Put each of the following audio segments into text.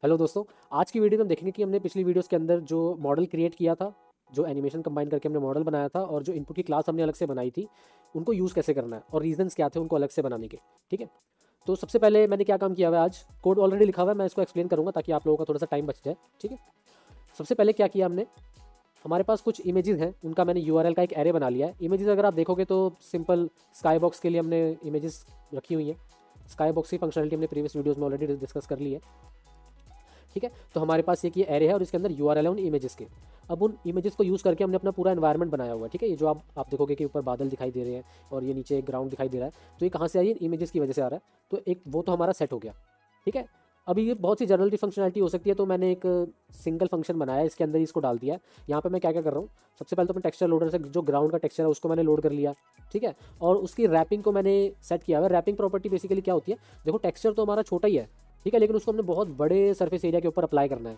Hello दोस्तों, आज की वीडियो में हम देखेंगे कि हमने पिछली वीडियोस के अंदर जो मॉडल क्रिएट किया था, जो एनिमेशन कंबाइन करके हमने मॉडल बनाया था और जो इनपुट की क्लास हमने अलग से बनाई थी, उनको यूज़ कैसे करना है और रीजंस क्या थे उनको अलग से बनाने के। ठीक है, तो सबसे पहले मैंने क्या काम किया हुआ है, आज कोड ऑलरेडी लिखा हुआ है, मैं इसको एक्सप्लेन करूँगा ताकि आप लोगों का थोड़ा सा टाइम बच जाए। ठीक है, सबसे पहले क्या किया हमने, हमारे पास कुछ इमेजेस हैं, उनका मैंने यूआरएल का एक एरे बना लिया है। इमेजेस अगर आप देखोगे तो सिंपल स्काई बॉक्स के लिए हमने इमेजेस रखी हुई हैं। स्काई बॉक्स की फंक्शनलिटी हमने प्रीवियस वीडियोस में ऑलरेडी डिस्कस कर ली है। ठीक है, तो हमारे पास एक ये एरे है और इसके अंदर यूआरएल है उन इमेजेस के। अब उन इमेजेस को यूज़ करके हमने अपना पूरा एनवायरनमेंट बनाया हुआ है। ठीक है, ये जो आप देखोगे कि ऊपर बादल दिखाई दे रहे हैं और ये नीचे एक ग्राउंड दिखाई दे रहा है, तो ये कहाँ से आ रही है, इमेजेस की वजह से आ रहा है। तो एक वो तो हमारा सेट हो गया। ठीक है, अभी ये बहुत सी जनरल फंक्शनलिटी हो सकती है, तो मैंने एक सिंगल फंक्शन बनाया है, इसके अंदर इसको डाल दिया है। यहाँ पे मैं क्या क्या कर रहा हूँ, सबसे पहले तो अपने टेक्सचर लोडर से जो ग्राउंड का टेक्सचर है उसको मैंने लोड कर लिया। ठीक है, और उसकी रैपिंग को मैंने सेट किया हुआ है। रैपिंग प्रॉपर्टी बेसिकली क्या होती है, देखो टेक्सचर तो हमारा छोटा ही है, ठीक है, लेकिन उसको हमने बहुत बड़े सरफेस एरिया के ऊपर अप्लाई करना है।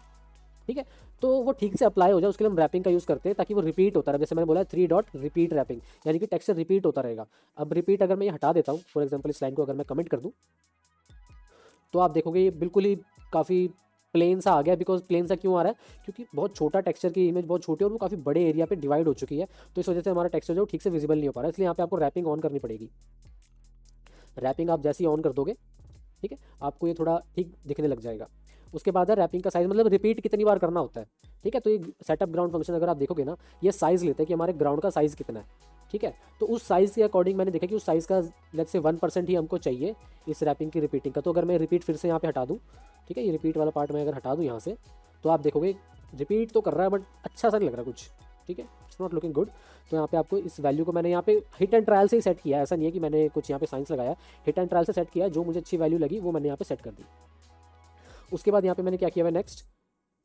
ठीक है, तो वो ठीक से अप्लाई हो जाए उसके लिए हम रैपिंग का यूज़ करते हैं, ताकि वो रिपीट होता रहे। जैसे मैंने बोला 3 डॉट रिपीट रैपिंग, यानी कि टेक्सचर रिपीट होता रहेगा। अब रिपीट अगर मैं ये हटा देता हूँ, फॉर एग्जाम्पल इस लाइन को अगर मैं कमेंट कर दूँ, तो आप देखोगे ये बिल्कुल ही काफ़ी प्लेन सा आ गया। बिकॉज प्लेन सा क्यों आ रहा है, क्योंकि बहुत छोटा टेक्सचर की इमेज बहुत छोटी है और वो काफ़ी बड़े एरिया पे डिवाइड हो चुकी है, तो इस वजह से हमारा टेक्सचर जो ठीक से विजिबल नहीं हो पा रहा है। इसलिए यहाँ पे आपको रैपिंग ऑन करनी पड़ेगी। रैपिंग आप जैसे ही ऑन कर दोगे, ठीक है, आपको ये थोड़ा ठीक दिखने लग जाएगा। उसके बाद है रैपिंग का साइज़, मतलब रिपीट कितनी बार करना होता है। ठीक है, तो ये सेटअप ग्राउंड फंक्शन अगर आप देखोगे ना, ये साइज़ लेता है कि हमारे ग्राउंड का साइज़ कितना है। ठीक है, तो उस साइज़ के अकॉर्डिंग मैंने देखा कि उस साइज़ का लेट्स से 1% ही हमको चाहिए इस रैपिंग की रिपीटिंग का। तो अगर मैं रिपीट फिर से यहाँ पे हटा दूँ, ठीक है, ये रिपीट वाला पार्ट मैं अगर हटा दूँ यहाँ से, तो आप देखोगे रिपीट तो कर रहा है बट अच्छा सा नहीं लग रहा कुछ। ठीक है, इट्स नॉट लुकिंग गुड। तो यहाँ पे आपको इस वैल्यू को मैंने यहाँ पे हिट एंड ट्रायल से ही सेट किया है, ऐसा नहीं है कि मैंने कुछ यहाँ पे साइंस लगाया, हिट एंड ट्रायल से सेट किया है। जो मुझे अच्छी वैल्यू लगी वो मैंने यहाँ पे सेट कर दी। उसके बाद यहाँ पे मैंने क्या किया है, नेक्स्ट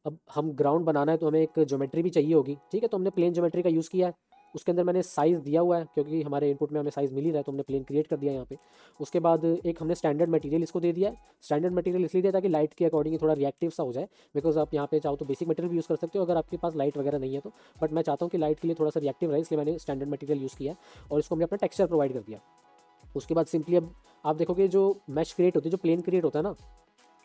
अब हम ग्राउंड बनाना है तो हमें एक ज्योमेट्री भी चाहिए होगी। ठीक है, तो हमने प्लेन ज्योमेट्री का यूज़ किया है। उसके अंदर मैंने साइज़ दिया हुआ है, क्योंकि हमारे इनपुट में हमें साइज़ मिल ही रहा है, तो हमने प्लेन क्रिएट कर दिया यहाँ पे। उसके बाद एक हमने स्टैंडर्ड मटेरियल इसको दे दिया है। स्टैंडर्ड मटेरियल इसलिए दिया ताकि लाइट के अकॉर्डिंग थोड़ा रिएक्टिव सा हो जाए। बिकॉज आप यहाँ पे चाहो तो बेसिक मटेरियल भी यूज़ कर सकते हो अगर आपके पास लाइट वगैरह नहीं है तो, बट मैं चाहता हूँ कि लाइट के लिए थोड़ा सा रिएक्टिव रहे, इसलिए मैंने स्टैंडर्ड मटेरियल यूज़ किया और इसको हमने अपना टेक्सचर प्रोवाइड कर दिया। उसके बाद सिंपली अब आप देखोगे जो मैश क्रिएट होती है, जो प्लेन क्रिएट होता है ना,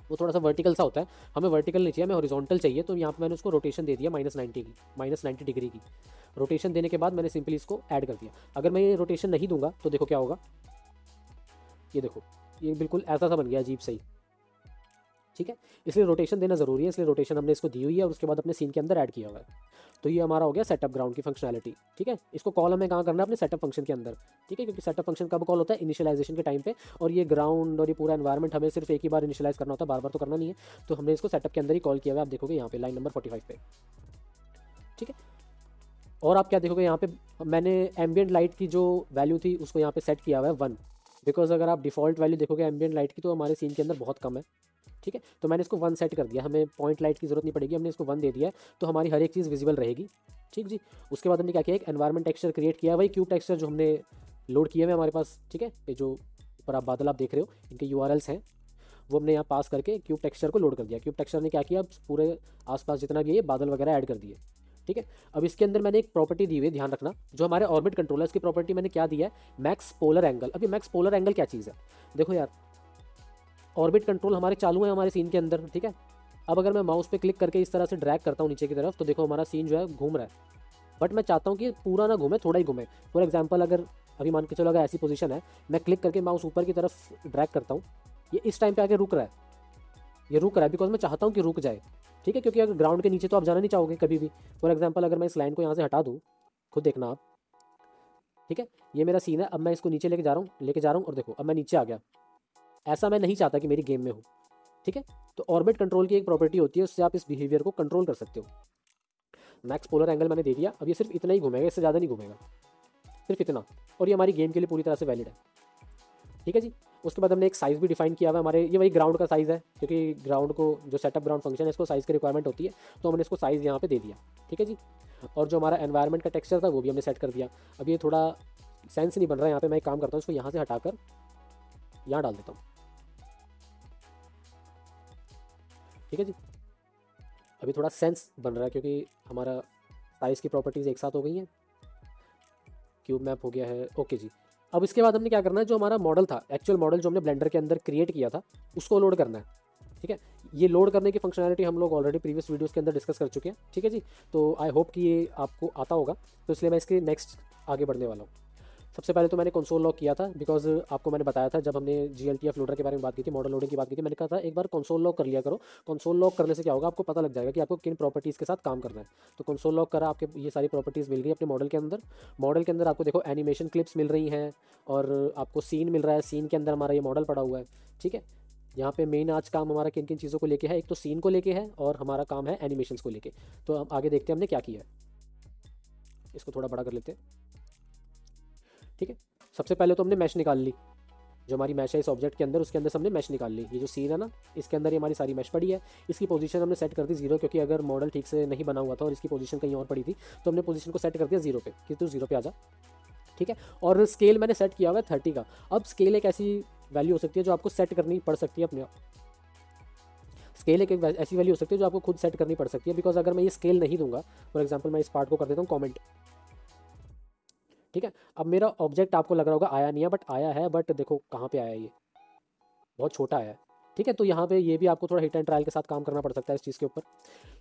वो थोड़ा सा वर्टिकल सा होता है। हमें वर्टिकल नहीं चाहिए, हमें हॉरिजॉन्टल चाहिए। तो यहाँ पे मैंने उसको रोटेशन दे दिया -90 की, -90 डिग्री की रोटेशन देने के बाद मैंने सिंपली इसको ऐड कर दिया। अगर मैं ये रोटेशन नहीं दूंगा तो देखो क्या होगा, ये देखो ये बिल्कुल ऐसा सा बन गया अजीब सही। ठीक है, इसलिए रोटेशन देना ज़रूरी है, इसलिए रोटेशन हमने इसको दी हुई है और उसके बाद अपने सीन के अंदर ऐड किया हुआ है। तो ये हमारा हो गया सेटअप ग्राउंड की फंक्शनैलिटी। ठीक है, इसको कॉल हमें कहाँ करना है, अपने सेटअप फंक्शन के अंदर। ठीक है, क्योंकि सेटअप फंक्शन कब कॉल होता है, इनिशियलाइजेशन के टाइम पे, और ये ग्राउंड और ये पूरा एनवायरमेंट हमें सिर्फ एक ही बार इनिशियलाइज करना होता है, बार बार तो करना नहीं है। तो हमने इसको सेटअप के अंदर ही कॉल किया हुआ है, आप देखोगे यहाँ पे लाइन नंबर 45 पे। ठीक है, और आप क्या देखोगे यहाँ पे, मैंने एम्बियंट लाइट की जो वैल्यू थी उसको यहाँ पे सेट किया हुआ है 1। बिकॉज अगर आप डिफ़ॉल्ट वैल्यू देखोगे एम्बियंट लाइट की तो हमारे सीन के अंदर बहुत कम है। ठीक है, तो मैंने इसको 1 सेट कर दिया, हमें पॉइंट लाइट की जरूरत नहीं पड़ेगी, हमने इसको 1 दे दिया है, तो हमारी हर एक चीज़ विजिबल रहेगी। ठीक जी, उसके बाद हमने क्या किया, एक एनवायरमेंट टेक्सचर क्रिएट किया है, वही क्यूब टेक्सचर जो हमने लोड किए हुए हमारे पास। ठीक है, ये जो ऊपर आप बादल आप देख रहे हो, इनके यूआरएल्स हैं, वो हमने यहाँ पास करके क्यूब टेक्सचर को लोड कर दिया। क्यूब टेक्सचर ने क्या किया, पूरे आसपास जितना भी है बादल वगैरह ऐड कर दिए। ठीक है, अब इसके अंदर मैंने एक प्रॉपर्टी दी हुई है, ध्यान रखना, जो हमारे ऑर्बिट कंट्रोलर्स की प्रॉपर्टी मैंने क्या दिया है, मैक्स पोलर एंगल। अभी मैक्स पोलर एंगल क्या चीज़ है, देखो यार, ऑर्बिट कंट्रोल हमारे चालू है हमारे सीन के अंदर। ठीक है, अब अगर मैं माउस पे क्लिक करके इस तरह से ड्रैग करता हूँ नीचे की तरफ, तो देखो हमारा सीन जो है घूम रहा है, बट मैं चाहता हूँ कि पूरा ना घूमे, थोड़ा ही घूमे। फॉर एग्जाम्पल अगर अभी मान के चलो अगर ऐसी पोजीशन है, मैं क्लिक करके माउस ऊपर की तरफ ड्रैग करता हूँ, ये इस टाइम पे आके रुक रहा है, ये रुक रहा है बिकॉज मैं चाहता हूँ कि रुक जाए। ठीक है, क्योंकि अगर ग्राउंड के नीचे तो आप जाना नहीं चाहोगे कभी भी। फॉर एग्जाम्पल अगर मैं इस लाइन को यहाँ से हटा दूँ, खुद देखना आप। ठीक है, ये मेरा सीन है, अब मैं इसको नीचे लेके जा रहा हूँ और देखो अब मैं नीचे आ गया। ऐसा मैं नहीं चाहता कि मेरी गेम में हो। ठीक है, तो ऑर्बिट कंट्रोल की एक प्रॉपर्टी होती है, उससे आप इस बिहेवियर को कंट्रोल कर सकते हो। मैक्स पोलर एंगल मैंने दे दिया, अब ये सिर्फ इतना ही घूमेगा, इससे ज़्यादा नहीं घूमेगा, सिर्फ इतना, और ये हमारी गेम के लिए पूरी तरह से वैलिड है। ठीक है जी, उसके बाद हमने एक साइज़ भी डिफाइन किया हुआ है हमारे, ये वही ग्राउंड का साइज़ है, क्योंकि ग्राउंड को जो सेटअप ग्राउंड फंक्शन है इसको साइज़ की रिक्वायरमेंट होती है, तो हमने इसको साइज़ यहाँ पे दे दिया। ठीक है जी, और जो हमारा एनवायरनमेंट का टेक्सचर था वो भी हमने सेट कर दिया। अब ये थोड़ा सेंस नहीं बन रहा है यहाँ पे, मैं एक काम करता हूँ, इसको यहाँ से हटाकर यहाँ डाल देता हूँ। ठीक है जी, अभी थोड़ा सेंस बन रहा है क्योंकि हमारा साइज़ की प्रॉपर्टीज़ एक साथ हो गई हैं, क्यूब मैप हो गया है। ओके जी, अब इसके बाद हमने क्या करना है, जो हमारा मॉडल था, एक्चुअल मॉडल जो हमने ब्लेंडर के अंदर क्रिएट किया था, उसको लोड करना है। ठीक है, ये लोड करने की फंक्शनैलिटी हम लोग ऑलरेडी प्रीवियस वीडियोस के अंदर डिस्कस कर चुके हैं। ठीक है जी, तो आई होप कि ये आपको आता होगा, तो इसलिए मैं इसके नेक्स्ट आगे बढ़ने वाला हूँ। सबसे पहले तो मैंने कंसोल लॉक किया था, बिकॉज आपको मैंने बताया था जब हमने GLTF लोडर के बारे में बात की थी, मॉडल लोडिंग की बात की थी, मैंने कहा था एक बार कंसोल लॉक कर लिया करो। कंसोल लॉक करने से क्या होगा, आपको पता लग जाएगा कि आपको किन प्रॉपर्टीज़ के साथ काम करना है। तो कंसोल लॉक करा, आपके ये सारी प्रॉपर्टीज़ मिल गई अपने मॉडल के अंदर। मॉडल के अंदर आपको देखो एनिमेशन क्लिप्स मिल रही हैं और आपको सीन मिल रहा है, सीन के अंदर हमारा ये मॉडल पड़ा हुआ है। ठीक है, यहाँ पे मेन आज काम हमारा किन किन चीज़ों को लेके है, एक तो सीन को लेके है और हमारा काम है एनिमेशंस को लेके। तो हम आगे देखते हैं हमने क्या किया है, इसको थोड़ा बड़ा कर लेते हैं। ठीक है, सबसे पहले तो हमने मैश निकाल ली, जो हमारी मैश है इस ऑब्जेक्ट के अंदर, उसके अंदर से हमने मैश निकाल ली। ये जो सीन है ना, इसके अंदर ये हमारी सारी मैश पड़ी है। इसकी पोजीशन हमने सेट कर दी 0, क्योंकि अगर मॉडल ठीक से नहीं बना हुआ था और इसकी पोजीशन कहीं और पड़ी थी, तो हमने पोजीशन को सेट कर दिया 0 पे कि तू 0 पे आ जा। ठीक है, और स्केल मैंने सेट किया हुआ है 30 का। अब स्केल एक ऐसी वैल्यू हो सकती है जो आपको सेट करनी पड़ सकती है अपने आप। स्केल एक ऐसी वैल्यू हो सकती है जो आपको खुद सेट करनी पड़ सकती है, बिकॉज अगर मैं ये स्केल नहीं दूंगा, फॉर एग्जाम्पल मैं इस पार्ट को कर देता हूँ कॉमेंट। ठीक है, अब मेरा ऑब्जेक्ट आपको लग रहा होगा आया नहीं है, बट आया है, बट देखो कहाँ पे आया है, ये बहुत छोटा आया है। ठीक है, तो यहाँ पे ये भी आपको थोड़ा हिट एंड ट्रायल के साथ काम करना पड़ सकता है इस चीज़ के ऊपर।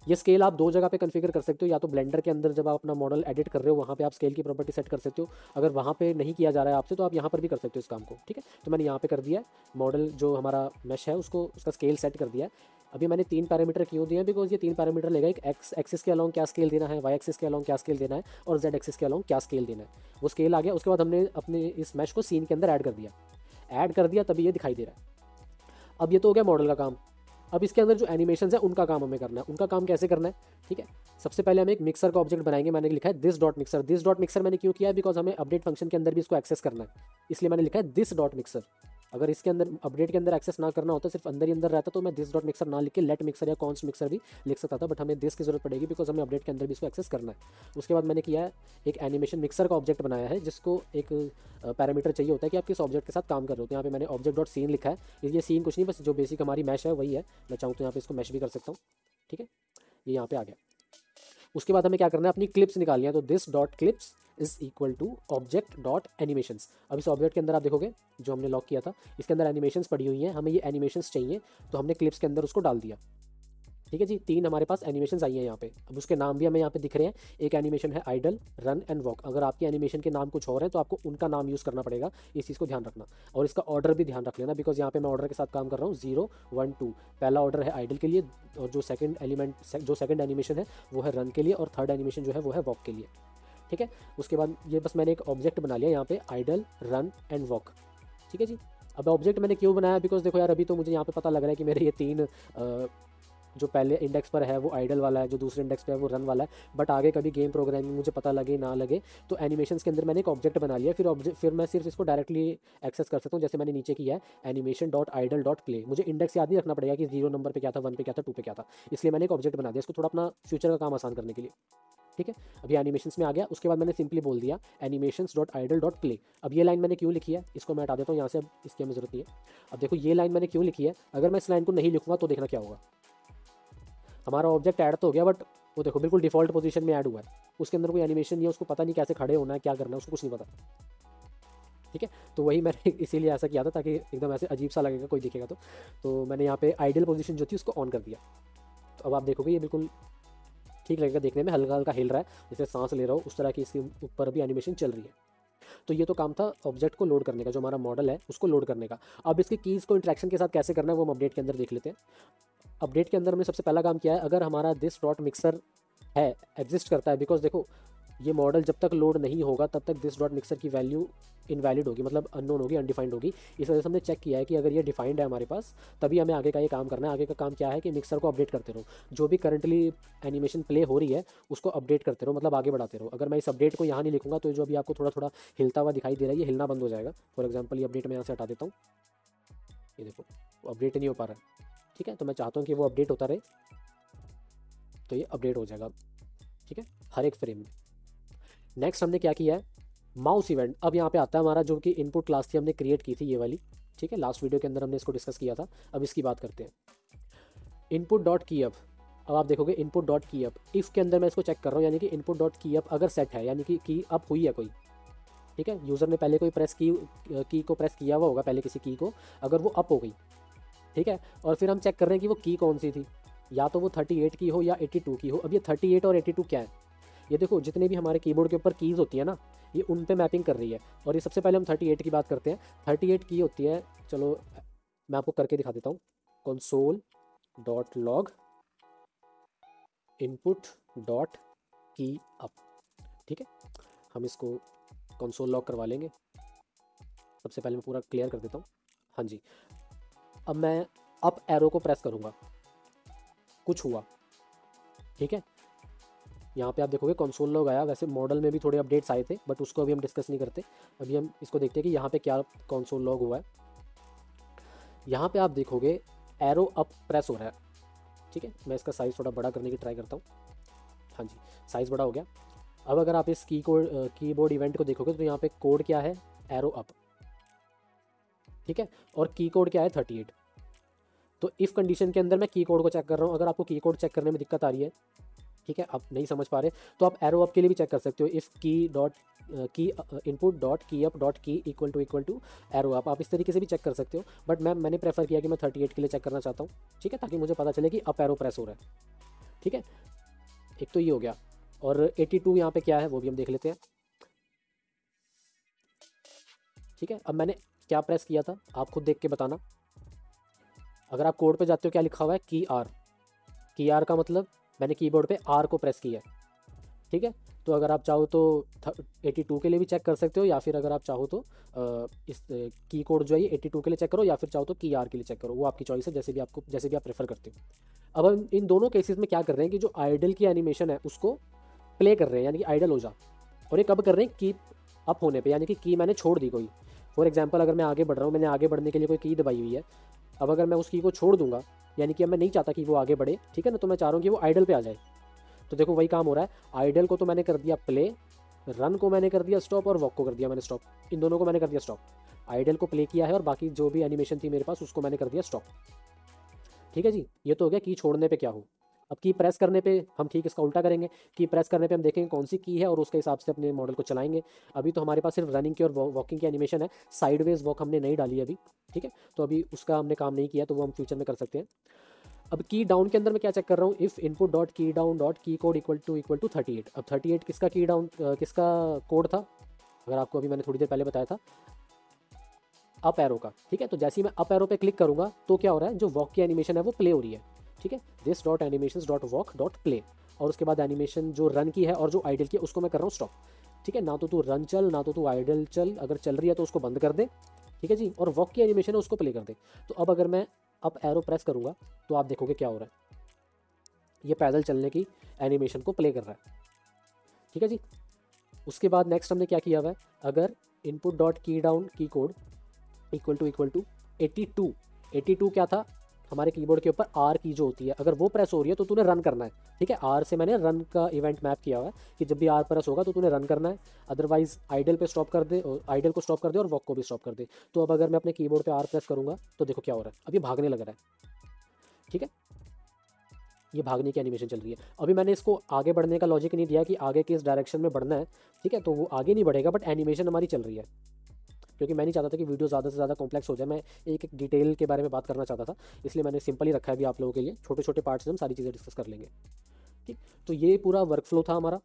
ये स्केल आप दो जगह पे कॉन्फ़िगर कर सकते हो, या तो ब्लेंडर के अंदर जब आप अपना मॉडल एडिट कर रहे हो वहाँ पे आप स्केल की प्रॉपर्टी सेट कर सकते हो। अगर वहाँ पे नहीं किया जा रहा है आपसे, तो आप यहाँ पर भी कर सकते हो इस काम को। ठीक है, तो मैंने यहाँ पे कर दिया है, मॉडल जो हमारा मैश है उसको उसका स्केल सेट कर दिया है। अभी मैंने 3 पैरामीटर क्यों दिए हैं, बिकॉज ये 3 पैरामीटर लेगा, एक एक्स एक्सिस के अलॉन्ग क्या स्केल देना है, वाई एक्सिस के अलॉन्ग क्या स्केल देना है, और जेड एक्सिस के अलॉन्ग क्या स्केल देना है। वो स्केल आ गया, उसके बाद हमने अपने इस मैश को सीन के अंदर ऐड कर दिया, तभी ये दिखाई दे रहा है। अब ये तो हो गया मॉडल का काम। अब इसके अंदर जो एनिमेशन है उनका काम हमें करना है। उनका काम कैसे करना है, ठीक है, सबसे पहले हम एक मिक्सर का ऑब्जेक्ट बनाएंगे। मैंने लिखा है this dot mixer. This dot mixer मैंने क्यों किया है, बिकॉज हमें अपडेट फंक्शन के अंदर भी इसको एक्सेस करना है, इसलिए मैंने लिखा है दिस डॉट मिक्सर। अगर इसके अंदर अपडेट के अंदर एक्सेस ना करना होता, सिर्फ अंदर ही अंदर रहता, तो मैं दिस डॉट मिक्सर ना लिख के लेट मिक्सर या कॉन्स्ट मिक्सर भी लिख सकता था, बट हमें दिस की जरूरत पड़ेगी बिकॉज हमें अपडेट के अंदर भी इसको एक्सेस करना है। उसके बाद मैंने किया है एक एनिमेशन मिक्सर का ऑब्जेक्ट बनाया है, जिसको एक पैरामीटर चाहिए होता है कि आप किस ऑब्जेक्ट के साथ काम कर रहे हो। तो यहाँ पे मैंने ऑब्जेक्ट डॉट सीन लिखा है। ये सीन कुछ नहीं, बस जो बेसिक हमारी मैश है वही है। मैं चाहूँ तो यहाँ पे इसको मैश भी कर सकता हूँ। ठीक है, ये यहाँ पे आ गया। उसके बाद हमें क्या करना है, अपनी क्लिप्स निकालनी है। तो this dot clips is equal to object dot animations. अब इस ऑब्जेक्ट के अंदर आप देखोगे जो हमने लॉक किया था, इसके अंदर एनिमेशंस पड़ी हुई हैं, हमें ये एनिमेशंस चाहिए, तो हमने क्लिप्स के अंदर उसको डाल दिया। ठीक है जी, 3 हमारे पास एनिमेशंस आई हैं यहाँ पे। अब उसके नाम भी हमें यहाँ पे दिख रहे हैं। एक एनिमेशन है आइडल, रन एंड वॉक। अगर आपके एनिमेशन के नाम कुछ और हैं तो आपको उनका नाम यूज़ करना पड़ेगा, इस चीज़ को ध्यान रखना। और इसका ऑर्डर भी ध्यान रख लेना, बिकॉज यहाँ पे मैं ऑर्डर के साथ काम कर रहा हूँ 0 1 2। पहला ऑर्डर है आइडल के लिए, और जो सेकंड एनिमेशन है वो है रन के लिए, और थर्ड एनिमेशन जो है वो है वॉक के लिए। ठीक है, उसके बाद ये बस मैंने एक ऑब्जेक्ट बना लिया यहाँ पे, आइडल, रन एंड वॉक। ठीक है जी, अब ऑब्जेक्ट मैंने क्यों बनाया, बिकॉज देखो यार, अभी तो मुझे यहाँ पे पता लग रहा है कि मेरे ये 3 जो पहले इंडेक्स पर है वो आइडल वाला है, जो दूसरे इंडेक्स पे है वो रन वाला है, बट आगे कभी गेम प्रोग्रामिंग मुझे पता लगे ना लगे, तो एनिमेशंस के अंदर मैंने एक ऑब्जेक्ट बना लिया। फिर मैं सिर्फ इसको डायरेक्टली एक्सेस कर सकता हूँ, जैसे मैंने नीचे किया है animation dot idle dot play. मुझे इंडेक्स याद नहीं रखना पड़ेगा कि 0 नंबर पे क्या था, 1 पे क्या था, 2 पे क्या था, इसलिए मैंने एक ऑब्जेक्ट बना दिया इसको थोड़ा अपना फ्यूचर का काम आसान करने के लिए। ठीक है, अभी एनिमेशंस में आ गया। उसके बाद मैंने सिंपली बोल दिया animations dot idle dot play. अब ये लाइन मैंने क्यों लिखी है, इसको मैं हटा देता हूँ यहाँ से, अब इसकी हमें जरूरत नहीं है। अब देखो ये लाइन मैंने क्यों लिखी है, अगर मैं इस लाइन को नहीं लिखूंगा तो देखना क्या होगा, हमारा ऑब्जेक्ट ऐड तो हो गया, बट वो देखो बिल्कुल डिफॉल्ट पोजीशन में ऐड हुआ है, उसके अंदर कोई एनिमेशन नहीं है, उसको पता नहीं कैसे खड़े होना है, क्या करना है, उसको कुछ नहीं पता। ठीक है, तो वही मैंने इसीलिए ऐसा किया था, ताकि एकदम ऐसे अजीब सा लगेगा कोई दिखेगा तो मैंने यहाँ पे आइडियल पोजीशन जो थी उसको ऑन कर दिया। तो अब आप देखोगे ये बिल्कुल ठीक लगेगा देखने में, हल्का हल्का हिल रहा है, जैसे सांस ले रहा हो उस तरह की इसके ऊपर भी एनिमेशन चल रही है। तो ये तो काम था ऑब्जेक्ट को लोड करने का, जो हमारा मॉडल है उसको लोड करने का। अब इसकी कीज़ को इंट्रैक्शन के साथ कैसे करना है वो हम अपडेट के अंदर देख लेते हैं। अपडेट के अंदर हमने सबसे पहला काम किया है, अगर हमारा दिस डॉट मिक्सर है, एग्जिस्ट करता है, बिकॉज देखो ये मॉडल जब तक लोड नहीं होगा तब तक दिस डॉट मिक्सर की वैल्यू इनवैलिड होगी, मतलब अननोन होगी, अनडिफाइंड होगी। इस वजह से हमने चेक किया है कि अगर ये डिफाइंड है हमारे पास, तभी हमें आगे का ये काम करना है। आगे का काम क्या है कि मिक्सर को अपडेट करते रहो, जो भी करंटली एनिमेशन प्ले हो रही है उसको अपडेट करते रहो, मतलब आगे बढ़ाते रहो। अगर मैं इस अपडेट को यहाँ नहीं लिखूंगा तो जो अभी आपको थोड़ा थोड़ा हिलता हुआ दिखाई दे रहा है, ये हिलना बंद हो जाएगा। फॉर एग्जाम्पल ये अपडेट मैं यहाँ से हटा देता हूँ, ये देखो अपडेट नहीं हो पा रहा है। ठीक है, तो मैं चाहता हूँ कि वो अपडेट होता रहे, तो ये अपडेट हो जाएगा। ठीक है, हर एक फ्रेम में। नेक्स्ट हमने क्या किया है, माउस इवेंट। अब यहाँ पे आता है हमारा जो कि इनपुट क्लास थी हमने क्रिएट की थी ये वाली। ठीक है, लास्ट वीडियो के अंदर हमने इसको डिस्कस किया था, अब इसकी बात करते हैं। इनपुट डॉट की अप, अब आप देखोगे इनपुट डॉट की अप, इफ़ के अंदर मैं इसको चेक कर रहा हूँ, यानी कि इनपुट डॉट की अप अगर सेट है, यानी कि की अप हुई है कोई। ठीक है, यूज़र ने पहले कोई की को प्रेस किया हुआ होगा, पहले किसी की को, अगर वो अप हो गई, ठीक है। और फिर हम चेक कर रहे हैं कि वो की कौन सी थी, या तो वो 38 की हो या 82 की हो। अब ये 38 और 82 क्या है, ये देखो जितने भी हमारे कीबोर्ड के ऊपर कीज़ होती है ना, ये उन पे मैपिंग कर रही है। और ये सबसे पहले हम 38 की बात करते हैं। 38 की होती है, चलो मैं आपको करके दिखा देता हूँ। Console dot log input dot की अप, ठीक है। हम इसको कंसोल लॉग करवा लेंगे। सबसे पहले मैं पूरा क्लियर कर देता हूँ। हाँ जी, अब मैं अप एरो को प्रेस करूँगा, कुछ हुआ, ठीक है। यहाँ पे आप देखोगे कंसोल लॉग आया। वैसे मॉडल में भी थोड़े अपडेट्स आए थे, बट उसको अभी हम डिस्कस नहीं करते। अभी हम इसको देखते हैं कि यहाँ पे क्या कंसोल लॉग हुआ है। यहाँ पे आप देखोगे एरो अप प्रेस हो रहा है, ठीक है। मैं इसका साइज़ थोड़ा बड़ा करने की ट्राई करता हूँ। हाँ जी, साइज़ बड़ा हो गया। अब अगर आप इस कीबोर्ड इवेंट को देखोगे तो यहाँ पे कोड क्या है, एरो अप, ठीक है। और की कोड क्या है, 38। तो इफ़ कंडीशन के अंदर मैं की कोड को चेक कर रहा हूँ। अगर आपको की कोड चेक करने में दिक्कत आ रही है, ठीक है, आप नहीं समझ पा रहे, तो आप एरो अप के लिए भी चेक कर सकते हो। इफ़ की इनपुट डॉट की अप डॉट की इक्वल टू एरो अप, आप इस तरीके से भी चेक कर सकते हो। बट मैंने प्रेफर किया कि मैं 38 के लिए चेक करना चाहता हूँ, ठीक है, ताकि मुझे पता चले कि अप एरो प्रेस हो रहा है, ठीक है। एक तो ये हो गया। और 82 यहाँ पे क्या है वो भी हम देख लेते हैं, ठीक है। अब मैंने क्या प्रेस किया था आप खुद देख के बताना। अगर आप कोड पे जाते हो, क्या लिखा हुआ है, की आर का मतलब मैंने कीबोर्ड पे आर को प्रेस किया है, ठीक है। तो अगर आप चाहो तो 82 के लिए भी चेक कर सकते हो, या फिर अगर आप चाहो तो इस की कोड जो है ये 82 के लिए चेक करो, या फिर चाहो तो की आर के लिए चेक करो, वो आपकी चॉइस है, जैसे भी आप प्रेफर करते हो। अब हम इन दोनों केसेस में क्या कर रहे हैं कि जो आइडल की एनिमेशन है उसको प्ले कर रहे हैं, यानी कि आइडल हो जा। और ये कब कर रहे हैं, की अप होने पे, यानी कि की मैंने छोड़ दी कोई। फॉर एग्जांपल अगर मैं आगे बढ़ रहा हूँ, मैंने आगे बढ़ने के लिए कोई की दबाई हुई है। अब अगर मैं उस की को छोड़ दूंगा, यानी कि अब मैं नहीं चाहता कि वो आगे बढ़े, ठीक है ना, तो मैं चाह रहा हूँ कि वो आइडल पे आ जाए। तो देखो वही काम हो रहा है। आइडल को तो मैंने कर दिया प्ले, रन को मैंने कर दिया स्टॉप, और वॉक को कर दिया मैंने स्टॉप। इन दोनों को मैंने कर दिया स्टॉप। आइडल को प्ले किया है और बाकी जो भी एनिमेशन थी मेरे पास उसको मैंने कर दिया स्टॉप, ठीक है जी। ये तो हो गया की छोड़ने पे क्या हो। अब की प्रेस करने पे हम ठीक इसका उल्टा करेंगे। की प्रेस करने पे हम देखेंगे कौन सी की है और उसके हिसाब से अपने मॉडल को चलाएंगे। अभी तो हमारे पास सिर्फ रनिंग की और वॉकिंग की एनिमेशन है, साइडवेज वॉक हमने नहीं डाली अभी, ठीक है। तो अभी उसका हमने काम नहीं किया, तो वो हम फ्यूचर में कर सकते हैं। अब की डाउन के अंदर मैं क्या चेक कर रहा हूँ, if input dot key down dot key code equal to 38। अब 38 किसका की डाउन किसका कोड था, अगर आपको अभी मैंने थोड़ी देर पहले बताया था, अप एरो का, ठीक है। तो जैसे ही मैं अप एरो पे क्लिक करूंगा तो क्या हो रहा है, जो वॉक की एनिमेशन है वो प्ले हो रही है, ठीक है। This dot animation dot walk dot play, और उसके बाद एनिमेशन जो रन की है और जो आइडल की है उसको मैं कर रहा हूँ स्टॉप, ठीक है। ना तो तू रन चल, ना तो तू आइडल चल, अगर चल रही है तो उसको बंद कर दे, ठीक है जी। और वॉक की एनिमेशन है उसको प्ले कर दे। तो अब अगर मैं अप एरो प्रेस करूँगा तो आप देखोगे क्या हो रहा है, ये पैदल चलने की एनिमेशन को प्ले कर रहा है, ठीक है जी। उसके बाद नेक्स्ट हमने क्या किया हुआ है, अगर इनपुट डॉट की डाउन की कोड इक्वल टू 82, 82 क्या था, हमारे कीबोर्ड के ऊपर आर की जो होती है, अगर वो प्रेस हो रही है तो तूने रन करना है, ठीक है। आर से मैंने रन का इवेंट मैप किया हुआ है कि जब भी आर प्रेस होगा तो तूने रन करना है, अदरवाइज आइडल पे स्टॉप कर दे, आइडल को स्टॉप कर दे और वॉक को भी स्टॉप कर दे। तो अब अगर मैं अपने कीबोर्ड पे आर प्रेस करूँगा तो देखो क्या हो रहा है, अब ये भागने लग रहा है, ठीक है। ये भागने की एनिमेशन चल रही है। अभी मैंने इसको आगे बढ़ने का लॉजिक नहीं दिया कि आगे किस डायरेक्शन में बढ़ना है, ठीक है। तो वो आगे नहीं बढ़ेगा, बट एनिमेशन हमारी चल रही है, क्योंकि मैं नहीं चाहता था कि वीडियो ज़्यादा से ज़्यादा कॉम्प्लेक्स हो जाए। मैं एक एक डिटेल के बारे में बात करना चाहता था, इसलिए मैंने सिंपल ही रखा है अभी आप लोगों के लिए। छोटे छोटे पार्ट्स में हम सारी चीज़ें डिस्कस कर लेंगे, ठीक। तो ये पूरा वर्कफ्लो था हमारा।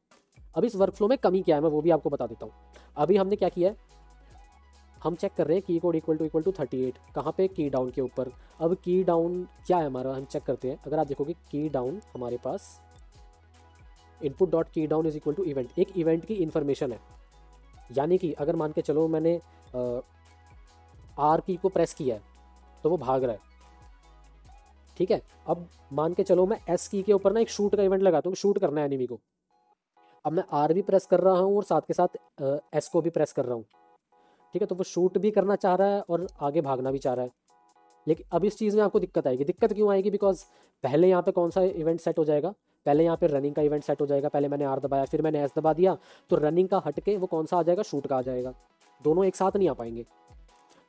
अब इस वर्कफ्लो में कमी क्या है मैं वो भी आपको बता देता हूँ। अभी हमने क्या किया है, हम चेक कर रहे हैं की कोड इक्वल टू 38, कहाँ पे, की डाउन के ऊपर। अब की डाउन क्या है हमारा, हम चेक करते हैं। अगर आप देखोगे की डाउन हमारे पास input dot key down is equal to event, एक इवेंट की इन्फॉर्मेशन है। यानी कि अगर मान के चलो मैंने आर की को प्रेस किया है तो वो भाग रहा है, ठीक है। अब मान के चलो मैं एस की के ऊपर ना एक शूट का इवेंट लगाता हूँ, शूट करना है एनिमी को। अब मैं आर भी प्रेस कर रहा हूँ और साथ के साथ एस को भी प्रेस कर रहा हूँ, ठीक है। तो वो शूट भी करना चाह रहा है और आगे भागना भी चाह रहा है। लेकिन अब इस चीज़ में आपको दिक्कत आएगी। दिक्कत क्यों आएगी, बिकॉज पहले यहाँ पे कौन सा इवेंट सेट हो जाएगा, पहले यहाँ पे रनिंग का इवेंट सेट हो जाएगा। पहले मैंने आर दबाया, फिर मैंने एस दबा दिया, तो रनिंग का हट के वो कौन सा आ जाएगा, शूट का आ जाएगा। दोनों एक साथ नहीं आ पाएंगे,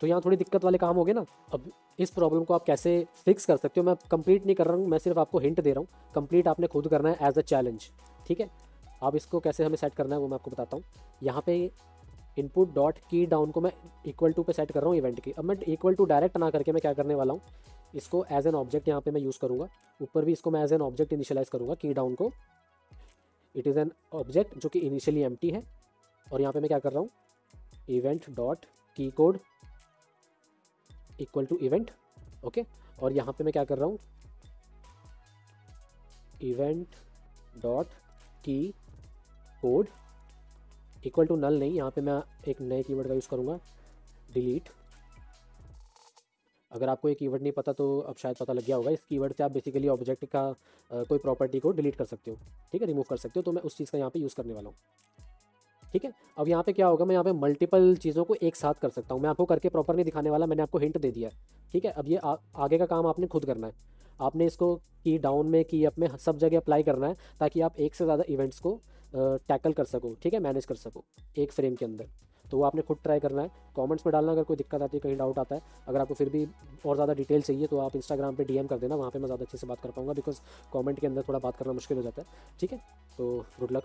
तो यहाँ थोड़ी दिक्कत वाले काम हो गए ना। अब इस प्रॉब्लम को आप कैसे फिक्स कर सकते हो, मैं कंप्लीट नहीं कर रहा हूँ, मैं सिर्फ आपको हिंट दे रहा हूँ। कंप्लीट आपने खुद करना है एज अ चैलेंज, ठीक है। आप इसको कैसे हमें सेट करना है वो मैं आपको बताता हूँ। यहाँ पे इनपुट डॉट की डाउन को मैं इक्वल टू पे सेट कर रहा हूँ इवेंट की। अब मैं इक्वल टू डायरेक्ट ना करके मैं क्या करने वाला हूँ, इसको एज एन ऑब्जेक्ट यहाँ पे मैं यूज़ करूँगा। ऊपर भी इसको मैं एज एन ऑब्जेक्ट इनिशियलाइज करूँगा की डाउन को। इट इज़ एन ऑब्जेक्ट जो कि इनिशियली एम्प्टी है। और यहाँ पे मैं क्या कर रहा हूँ, event dot key code equal to event. Okay, और यहाँ पे मैं क्या कर रहा हूँ, event dot key code equal to null नहीं, यहाँ पे मैं एक नए कीवर्ड का यूज़ करूँगा, डिलीट। अगर आपको ये कीवर्ड नहीं पता तो अब शायद पता लग गया होगा। इस कीवर्ड से आप बेसिकली ऑब्जेक्ट का कोई प्रॉपर्टी को डिलीट कर सकते हो, ठीक है, रिमूव कर सकते हो। तो मैं उस चीज़ का यहाँ पे यूज़ करने वाला हूँ, ठीक है। अब यहाँ पे क्या होगा, मैं यहाँ पे मल्टीपल चीज़ों को एक साथ कर सकता हूँ। मैं आपको करके प्रॉपर नहीं दिखाने वाला, मैंने आपको हिंट दे दिया है, ठीक है। अब ये आगे का काम आपने खुद करना है। आपने इसको की डाउन में, की अप में, सब जगह अप्लाई करना है, ताकि आप एक से ज़्यादा इवेंट्स को टैकल कर सको, ठीक है, मैनेज कर सको एक फ्रेम के अंदर। तो वो आपने खुद ट्राई करना है। कमेंट्स में डालना अगर कोई दिक्कत आती है, कहीं डाउट आता है। अगर आपको फिर भी और ज़्यादा डिटेल चाहिए तो आप इंस्टाग्राम पे डीएम कर देना, वहाँ पे मैं ज़्यादा अच्छे से बात कर पाऊँगा, बिकॉज कमेंट के अंदर थोड़ा बात करना मुश्किल हो जाता है, ठीक है। तो गुड लक।